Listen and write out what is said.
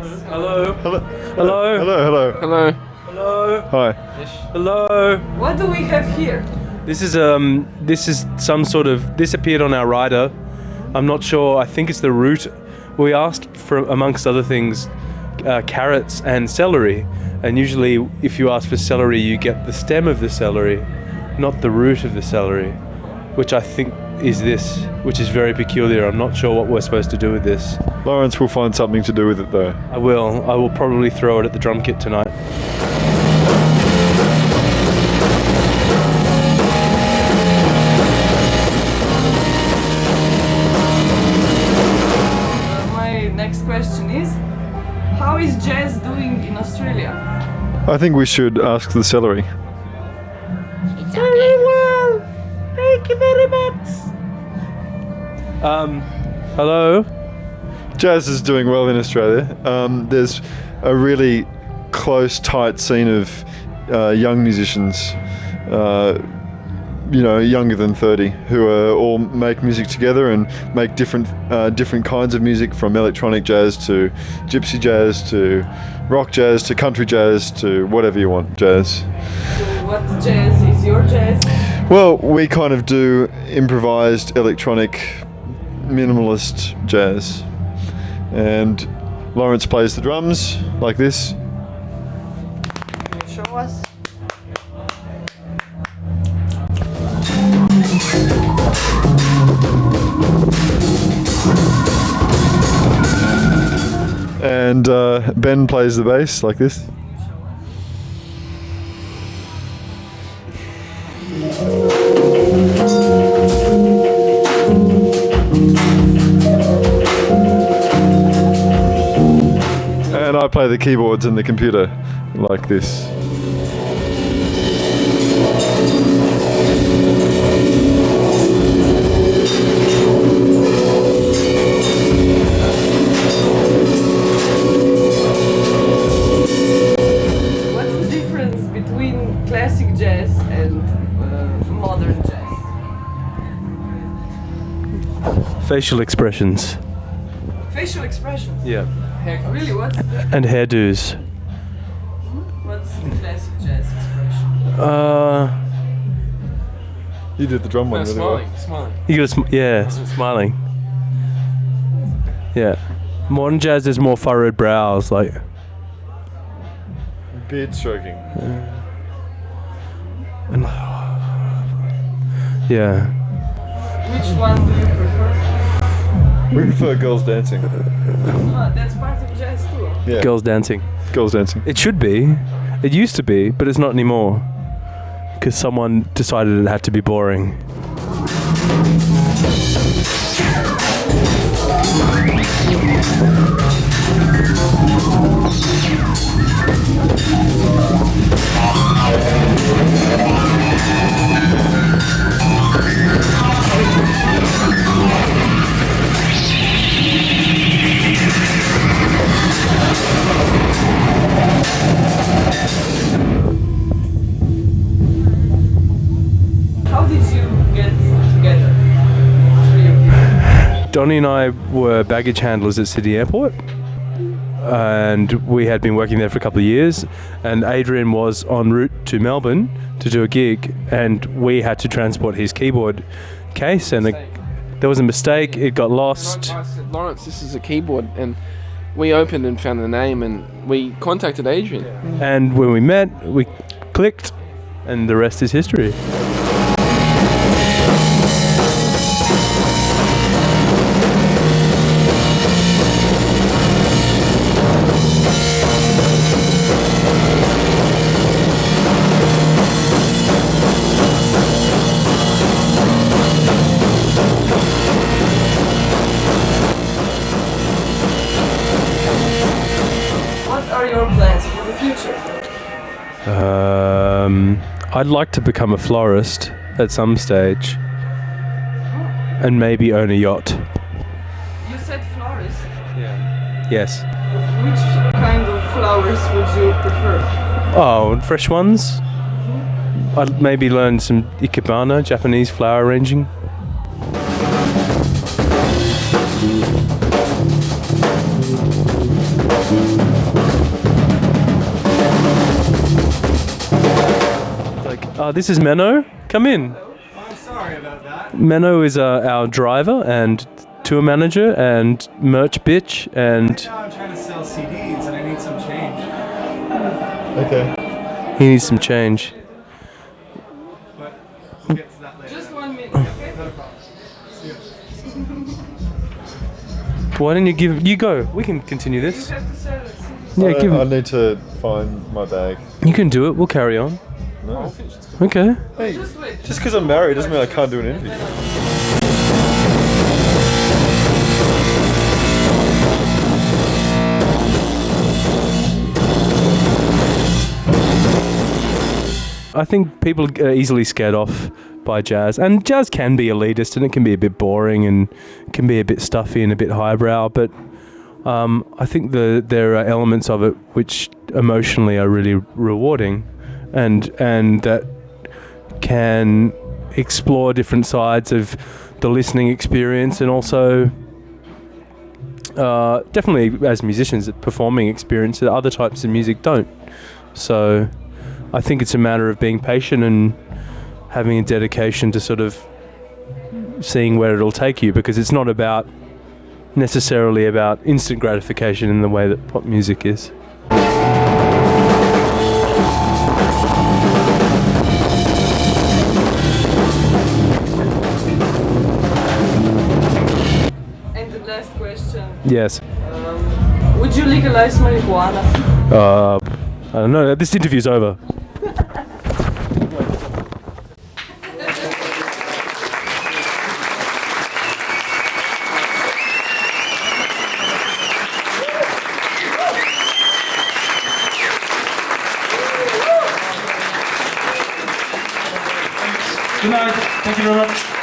Yes. Hello. Hello. Hello. Hello. Hello. Hello. Hi. Hello. What do we have here? This is some sort of. This appeared on our rider. I'm not sure. I think it's the root. We asked for, amongst other things, carrots and celery. And usually, if you ask for celery, you get the stem of the celery, not the root of the celery, which I think is this, which is very peculiar. I'm not sure what we're supposed to do with this. Laurence will find something to do with it though. I will probably throw it at the drum kit tonight. My next question is, how is jazz doing in Australia? I think we should ask the celery. Very well. Thank you very much. Hello. Jazz is doing well in Australia. There's a really close, tight scene of young musicians, younger than 30, who all make music together and make different kinds of music, from electronic jazz to gypsy jazz to rock jazz to country jazz to whatever you want jazz. So what jazz is your jazz? Well, we kind of do improvised electronic minimalist jazz, and Laurence plays the drums like this. Can you show us? And Ben plays the bass like this. And I play the keyboards and the computer like this. What's the difference between classic jazz and modern jazz? Facial expressions. Facial expressions. Yeah. Really, what's And hairdos. classic jazz expression? You did the drum one really well. Smiling. You got smiling. Yeah. Modern jazz, there's more furrowed brows, like. Beard stroking. Yeah. Which one do you prefer? We prefer girls dancing. That's part of jazz too. Yeah. Girls dancing. Girls dancing. It should be. It used to be, but it's not anymore. Because someone decided it had to be boring. How did you get together? Donnie and I were baggage handlers at Sydney Airport, and we had been working there for a couple of years, and Adrian was en route to Melbourne to do a gig, and we had to transport his keyboard case, and there was a mistake, it got lost. I said, Laurence, this is a keyboard, and we opened and found the name, and we contacted Adrian. And when we met, we clicked, and the rest is history. What are your plans for the future? I'd like to become a florist at some stage, and maybe own a yacht. You said florist. Yes. Which kind of flowers would you prefer? Oh, fresh ones? I'd maybe learn some ikebana, Japanese flower arranging. This is Menno. Come in. I'm sorry about that. Menno is our driver and tour manager and merch bitch and Now I'm trying to sell CDs and I need some change. Okay. he needs some change. But we'll get to that later. Just 1 minute, okay? Not a problem. See you. Why don't you go? We can continue this. You have to sell it. Yeah, give I him. need to find my bag. You can do it. We'll carry on. No. Okay. Hey, Just wait. just because I'm married doesn't mean I can't do an interview. I think people are easily scared off by jazz, and jazz can be elitist, and it can be a bit boring, and can be a bit stuffy and a bit highbrow. But I think there are elements of it which emotionally are really rewarding, and that can explore different sides of the listening experience, and also definitely as musicians, performing experience that other types of music don't. So I think it's a matter of being patient and having a dedication to sort of seeing where it'll take you, because it's not about necessarily about instant gratification in the way that pop music is. And the last question. Yes. Would you legalize marijuana? I don't know. This interview's over. Good night. Thank you very much.